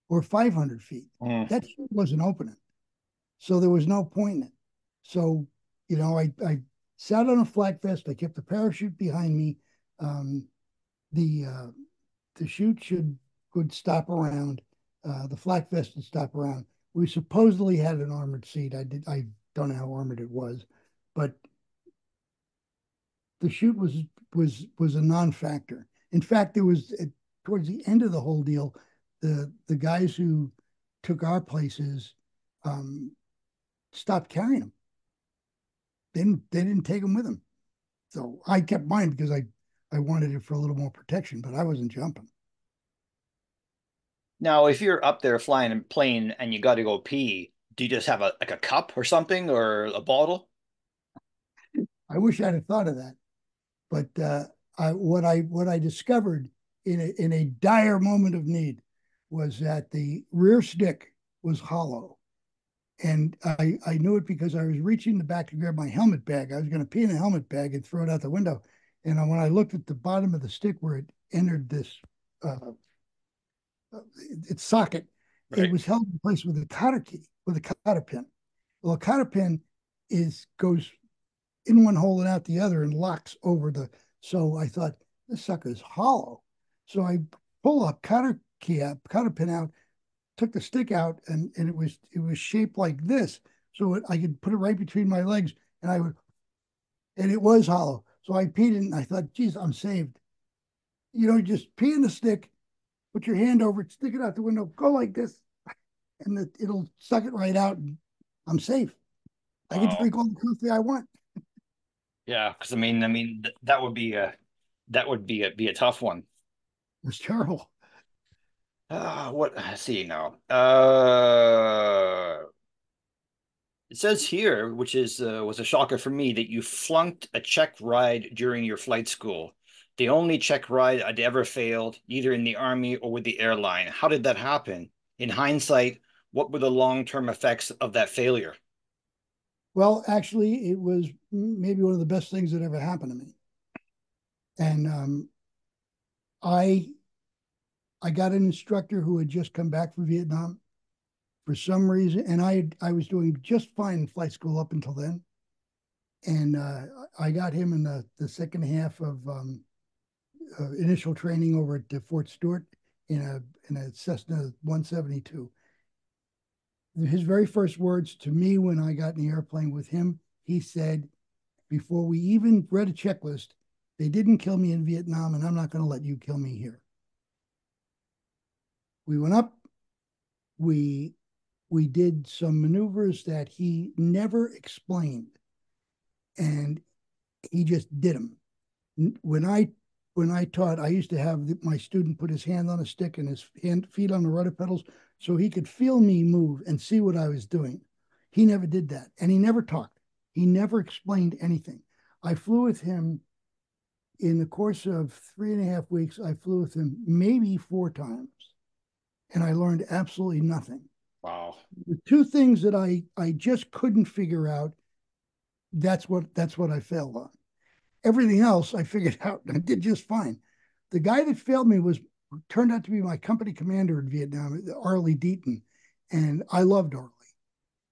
or 500 feet. Mm. That shit wasn't opening. So there was no point in it. So, I sat on a flak vest. I kept the parachute behind me. Um, the uh, the chute would stop around. The flak vest would stop around. We supposedly had an armored seat. I don't know how armored it was, but the shoot was a non-factor. In fact, there was towards the end of the whole deal, the guys who took our places stopped carrying them. They didn't take them with them. So I kept mine because I wanted it for a little more protection, but I wasn't jumping. Now, if you're up there flying a plane and you got to go pee, do you just have a like a cup or something or a bottle? I wish I'd have thought of that. But what I discovered in a dire moment of need was that the rear stick was hollow. And I knew it because I was reaching the back to grab my helmet bag. I was going to pee in a helmet bag and throw it out the window. And when I looked at the bottom of the stick where it entered this its socket, it Right. was held in place with a cotter key, with a cotter pin. Well, a cotter pin goes in one hole and out the other and locks over the. So I thought this sucker is hollow. So I pull a cotter pin out, took the stick out, and it was shaped like this, so I could put it right between my legs, and it was hollow. So I peed it, and I thought, geez, I'm saved. Just pee in the stick, put your hand over it, stick it out the window, go like this, and it'll suck it right out, and I'm safe. I can Wow. drink all the coffee I want. Yeah, because that would be a tough one. It was terrible. What? Let's see now. It says here, which is was a shocker for me, that you flunked a check ride during your flight school. The only check ride I'd ever failed, either in the army or with the airline. How did that happen? In hindsight, what were the long-term effects of that failure? Well, actually, it was maybe one of the best things that ever happened to me. And I I got an instructor who had just come back from Vietnam for some reason, and I was doing just fine in flight school up until then. And I got him in the second half of initial training over at Fort Stewart in a Cessna 172. His very first words to me when I got in the airplane with him, he said, before we even read a checklist, they didn't kill me in Vietnam, and I'm not going to let you kill me here. We went up. We we did some maneuvers that he never explained, and he just did them. When I taught, I used to have my student put his hand on a stick and his feet on the rudder pedals so he could feel me move and see what I was doing. He never did that, and he never talked. He never explained anything. I flew with him in the course of 3.5 weeks. I flew with him maybe 4 times, and I learned absolutely nothing. Wow. The two things that I just couldn't figure out, that's what I failed on. Everything else I figured out and I did just fine. The guy that failed me turned out to be my company commander in Vietnam, Arlie Deaton, and I loved Arlie.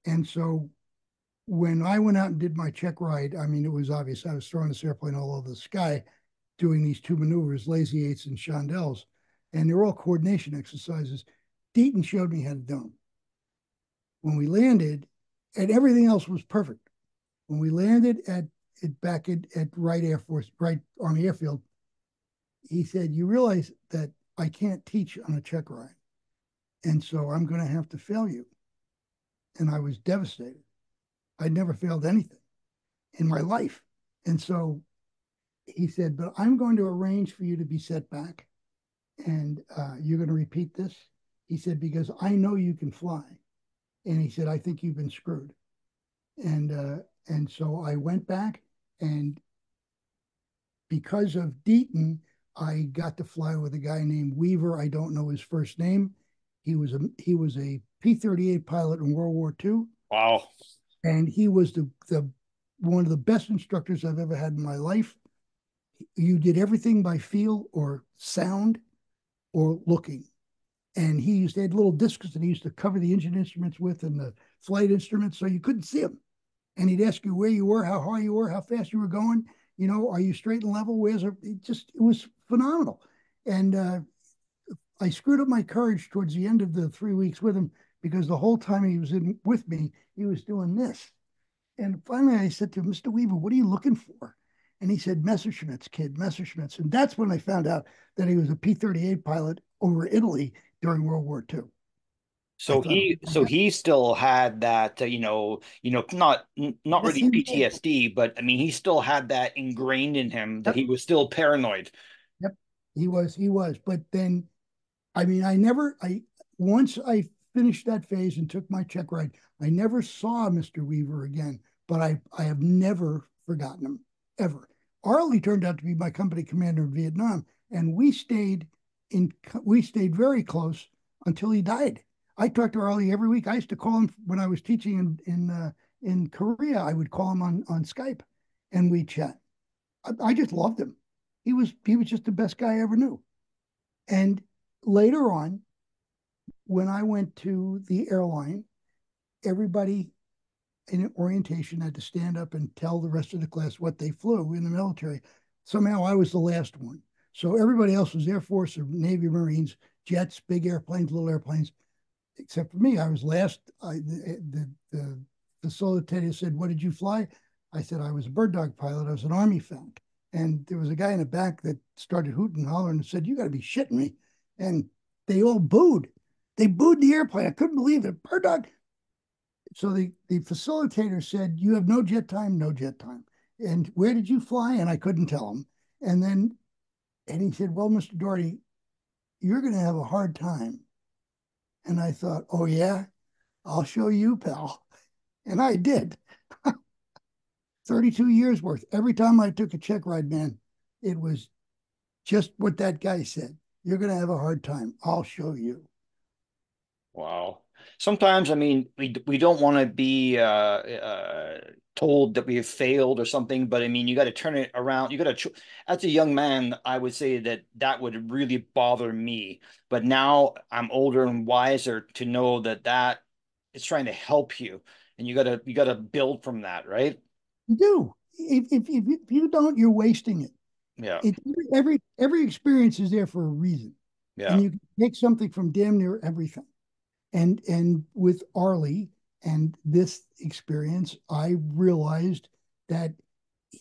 And so when I went out and did my check ride, I mean, it was obvious I was throwing this airplane all over the sky, doing these two maneuvers, lazy eights and chandelles, and they're all coordination exercises. Deaton showed me how to do them. When we landed, and everything else was perfect. When we landed back at Wright Army Airfield, he said, "You realize that I can't teach on a check ride, and so I'm going to have to fail you." And I was devastated. I'd never failed anything in my life. And so he said, "But I'm going to arrange for you to be set back, and you're going to repeat this." He said, "Because I know you can fly." And he said, "I think you've been screwed." And so I went back, and because of Deaton, I got to fly with a guy named Weaver. I don't know his first name. He was a P-38 pilot in World War II, Wow. and he was the one of the best instructors I've ever had in my life. You did everything by feel or sound or looking. And he used to have little discs that he used to cover the engine instruments with and the flight instruments so you couldn't see them. And he'd ask you where you were, how high you were, how fast you were going. Are you straight and level? It was phenomenal. And I screwed up my courage towards the end of the 3 weeks with him because the whole time he was with me, he was doing this. And finally I said to him, Mr. Weaver, what are you looking for? And he said, Messerschmitts, kid, Messerschmitts. And that's when I found out that he was a P-38 pilot over Italy during World War II. I So thought, he still had that, not yes, really he did. PTSD, but I mean, he still had that ingrained in him that Yep, he was still paranoid. yep, he was. But then, I mean, once I finished that phase and took my check ride, I never saw Mr. Weaver again, but I have never forgotten him, ever. Arlie turned out to be my company commander in Vietnam, and we stayed very close until he died. I talked to Arlie every week. I used to call him when I was teaching in Korea. I would call him on Skype, and we'd chat. I just loved him. He was just the best guy I ever knew. And later on, when I went to the airline, everybody in orientation had to stand up and tell the rest of the class what they flew in the military. Somehow I was the last one. So everybody else was Air Force or Navy, Marines, jets, big airplanes, little airplanes, except for me. I was last. The facilitator said, "What did you fly?" I said, "I was a bird dog pilot. I was an Army FAC." And there was a guy in the back that started hooting and hollering and said, "You got to be shitting me." And they all booed. They booed the airplane. I couldn't believe it. Bird dog. So the facilitator said, "You have no jet time, no jet time." And where did you fly? And I couldn't tell him. And he said, "Well, Mr. Doherty, you're going to have a hard time." And I thought, "Oh yeah, I'll show you, pal." And I did. 32 years worth. Every time I took a check ride, man, it was just what that guy said. You're going to have a hard time. I'll show you. Wow. Sometimes, I mean, we don't want to be told that we have failed or something, but I mean, you got to turn it around. You got to, as a young man, I would say that that would really bother me. But now I'm older and wiser to know that that is trying to help you, and you got to build from that, right? You do. If you don't, you're wasting it. Yeah, It every experience is there for a reason, and yeah, you can take something from damn near everything. And with Arlie and this experience, I realized that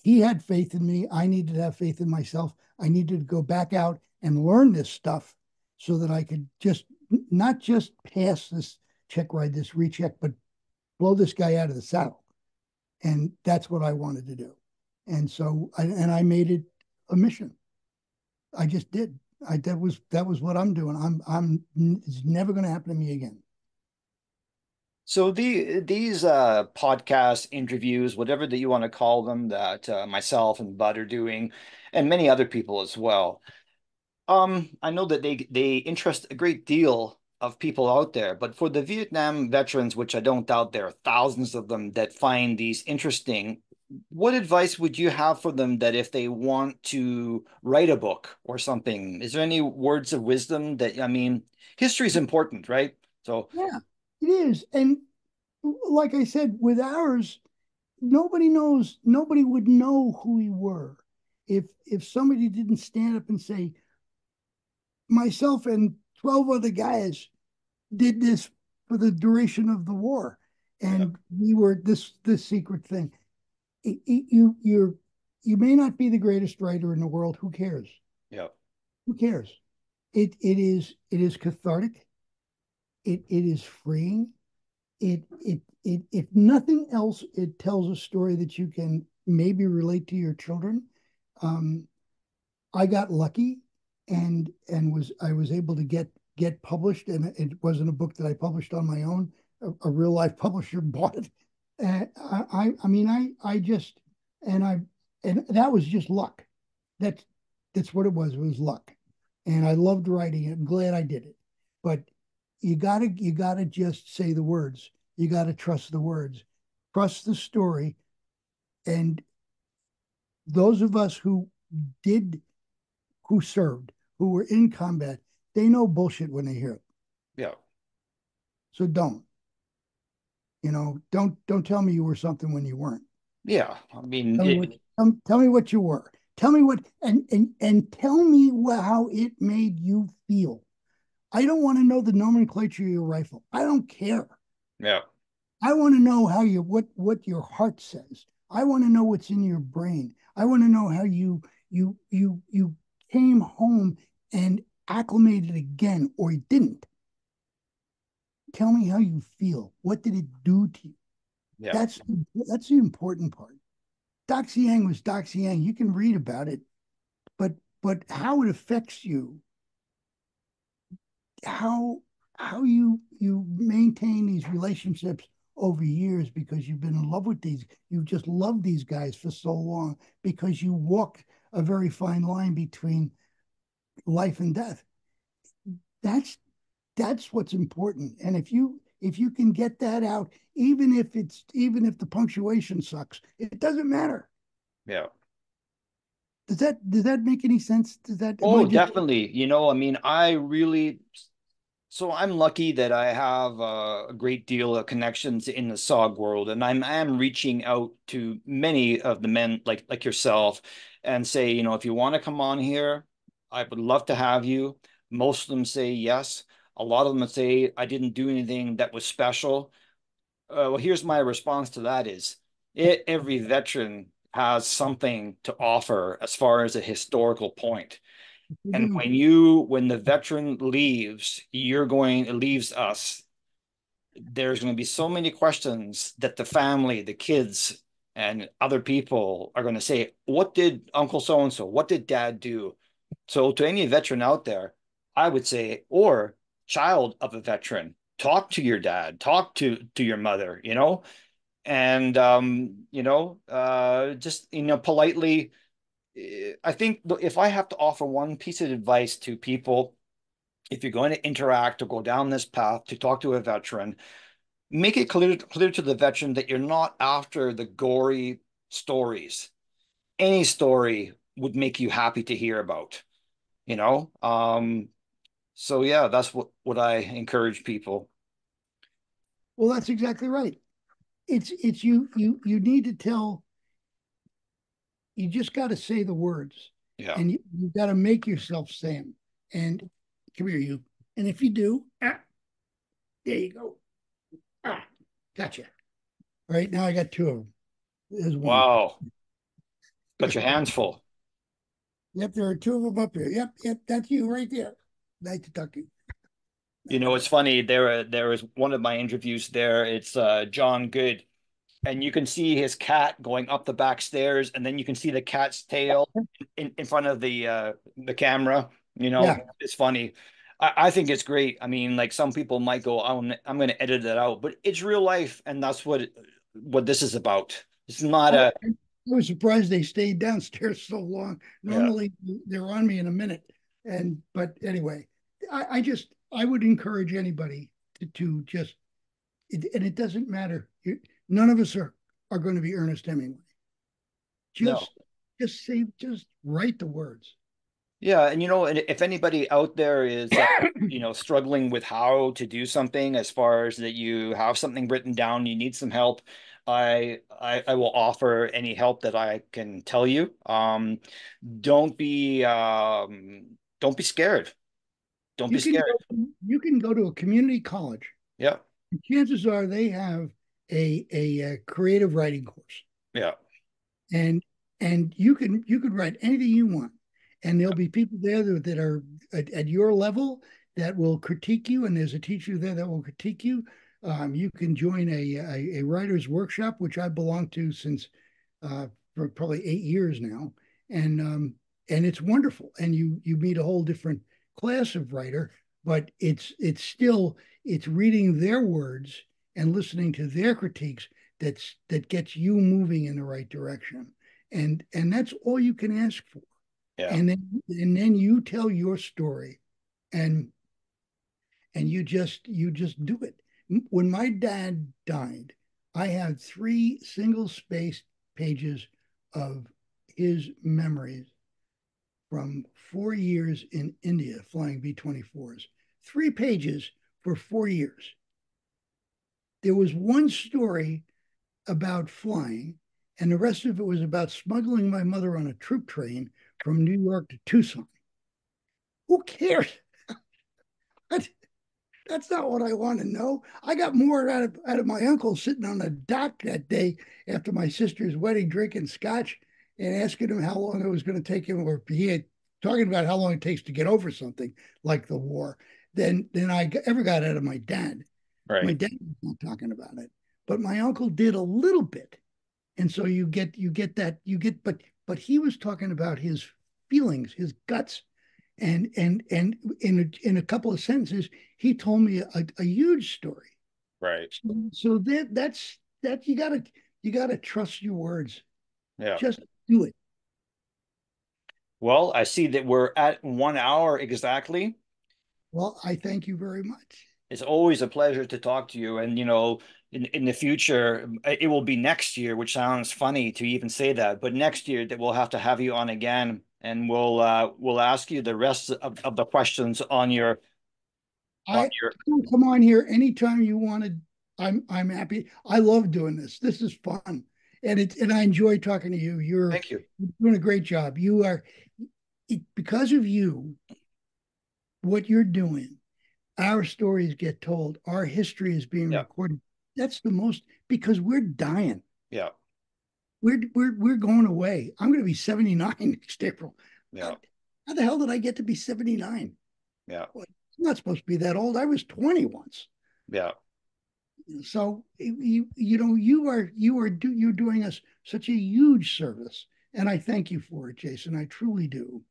he had faith in me. I needed to have faith in myself. I needed to go back out and learn this stuff so that I could just not just pass this check ride, this recheck, but blow this guy out of the saddle. And that's what I wanted to do. And so I made it a mission. I just did. That was what I'm doing. It's never going to happen to me again. So these podcast interviews, whatever that you want to call them, that myself and Bud are doing, and many other people as well. I know that they interest a great deal of people out there, but for the Vietnam veterans, which I don't doubt there are thousands of them that find these interesting, what advice would you have for them that if they want to write a book or something, is there any words of wisdom that, I mean, history is important, right? So Yeah, it is. And like I said, with ours, nobody would know who we were if somebody didn't stand up and say, myself and 12 other guys did this for the duration of the war. yeah, And we were this secret thing. You may not be the greatest writer in the world. Who cares? yeah, Who cares? It is cathartic. It is freeing. If nothing else, it tells a story that you can maybe relate to your children. Um, I got lucky, and I was able to get published, and it wasn't a book that I published on my own. A real life publisher bought it. I mean, I just and I and that was just luck. That's that's what it was. It was luck, and I loved writing it. I'm glad I did it. But you gotta just say the words. You gotta trust the words, trust the story, and those of us did who served, who were in combat, they know bullshit when they hear it. yeah. So don't tell me you were something when you weren't. Yeah, I mean, Tell me tell me what you were. Tell me what and tell me how it made you feel. I don't want to know the nomenclature of your rifle. I don't care. yeah. I want to know how you what your heart says. I want to know what's in your brain. I want to know how you came home and acclimated again or you didn't. Tell me how you feel. What did it do to you? Yeah. That's that's the important part. Doc Yang was Doc Yang. You can read about it, but how it affects you, how you maintain these relationships over years because you've been in love with these, you've just loved these guys for so long because you walk a very fine line between life and death. That's that's what's important. And if you can get that out, even if the punctuation sucks, it doesn't matter. Yeah. Does that make any sense? Does that am I Oh, just definitely. You know, I mean, I really, so I'm lucky that I have a great deal of connections in the SOG world, and I'm reaching out to many of the men like yourself and say, you know, if you want to come on here, I would love to have you. Most of them say yes. A lot of them say I didn't do anything that was special. Well, here's my response to that is every veteran has something to offer as far as a historical point. And do? when the veteran leaves, it leaves us. There's going to be so many questions that the family, the kids, and other people are going to say, what did Uncle so and so, what did dad do? So to any veteran out there, I would say, or child of a veteran, talk to your dad, talk to your mother, you know, and just politely. I think if I have to offer one piece of advice to people, if you're going to interact or go down this path to talk to a veteran, make it clear to the veteran that you're not after the gory stories. Any story would make you happy to hear about, you know? So yeah, that's what I encourage people. Well, that's exactly right. It's you need to tell, you just got to say the words, Yeah. and you got to make yourself say them. And come here, you. And if you do, there you go. Gotcha. All right, now I got two of them. There's one. Wow. Got your hands full. Yep, there are two of them up here. Yep, that's you right there. Nice to talk to you. You know, it's funny. There was one of my interviews there. It's John Good, and you can see his cat going up the back stairs, and then you can see the cat's tail in front of the camera. You know, Yeah, it's funny. I think it's great. I mean, like some people might go, "Oh, I'm going to edit it out," but it's real life, and that's what this is about. It's not I, a I was surprised they stayed downstairs so long. yeah. Normally they're on me in a minute. And but anyway, I would encourage anybody to just and it doesn't matter. None of us are going to be Ernest Hemingway. No. Just just write the words. Yeah, and and if anybody out there is struggling with how to do something as far as that you have something written down, you need some help, I will offer any help that I can tell you. Don't be don't be scared. Don't be scared. You can go to a community college. Yeah. Chances are they have a creative writing course, Yeah. and you could write anything you want, and there'll be people there that are at your level that will critique you, and there's a teacher there that will critique you. You can join a writer's workshop, which I belong to since for probably 8 years now, and and it's wonderful. And you meet a whole different class of writer, but it's still it's reading their words and listening to their critiques that gets you moving in the right direction. And that's all you can ask for. Yeah. And then you tell your story, and you just do it. When my dad died, I had three single spaced pages of his memories from 4 years in India flying B-24s. 3 pages for 4 years. There was one story about flying, and the rest of it was about smuggling my mother on a troop train from New York to Tucson. Who cares? That's not what I want to know. I got more out of my uncle sitting on the dock that day after my sister's wedding, drinking scotch and asking him how long it was going to take him, or he had talking about how long it takes to get over something like the war, than I ever got out of my dad. My Right. dad was not talking about it, but my uncle did a little bit. And so but he was talking about his feelings, his guts, and in a couple of sentences, he told me a huge story. Right. So that you gotta trust your words. Yeah. Just do it. Well, I see that we're at 1 hour exactly. Well, I thank you very much. It's always a pleasure to talk to you. And, in the future, it will be next year, which sounds funny to even say that, but next year that we'll have to have you on again, and we'll ask you the rest of the questions on your on I your come on here anytime you wanted. I'm happy. I love doing this. This is fun, and I enjoy talking to you. You're Thank you. doing a great job. You are because of you, what you're doing. Our stories get told. Our history is being Yeah. recorded. That's the most because we're dying. Yeah. We're going away. I'm going to be 79 next April. Yeah. How the hell did I get to be 79? Yeah. Well, I'm not supposed to be that old. I was 20 once. Yeah. So you're doing us such a huge service, and I thank you for it, Jason. I truly do.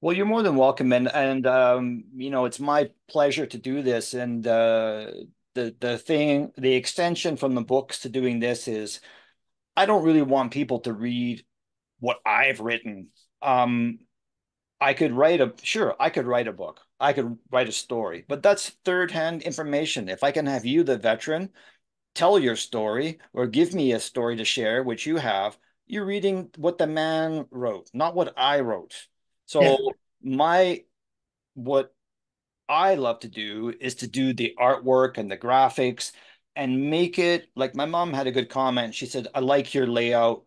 Well, you're more than welcome, and it's my pleasure to do this. And the extension from the books to doing this is I don't really want people to read what I've written. Um, I could write a book. I could write a story, but that's third-hand information. If I can have you, the veteran, tell your story or give me a story to share, which you have, you're reading what the man wrote, not what I wrote. Yeah. So my what I love to do is to do the artwork and the graphics and make it like my mom had a good comment. She said, I like your layout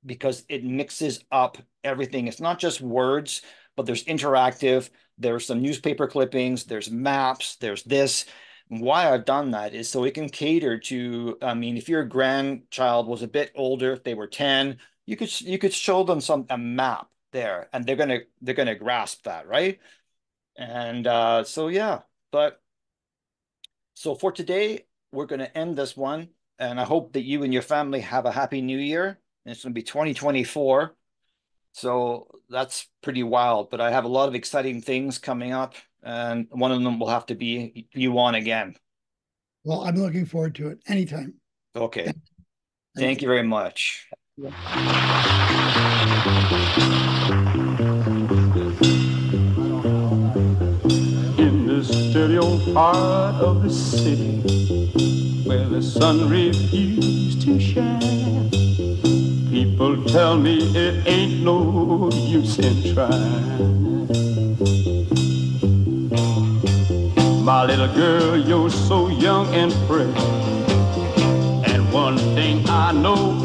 because it mixes up everything. It's not just words, but there's interactive, there's some newspaper clippings, there's maps, there's this. Why I've done that is so it can cater to, I mean, if your grandchild was a bit older, if they were 10, you could show them a map there and they're gonna grasp that, right? And so yeah, but so for today, we're going to end this one. And I hope that you and your family have a happy new year. It's going to be 2024. So that's pretty wild. But I have a lot of exciting things coming up. And one of them will have to be you on again. Well, I'm looking forward to it anytime. Okay. Thank Thank you very much. you. In this dirty old part of the city where the sun refused to shine, people tell me it ain't no use in trying. My little girl, you're so young and fresh, and one thing I know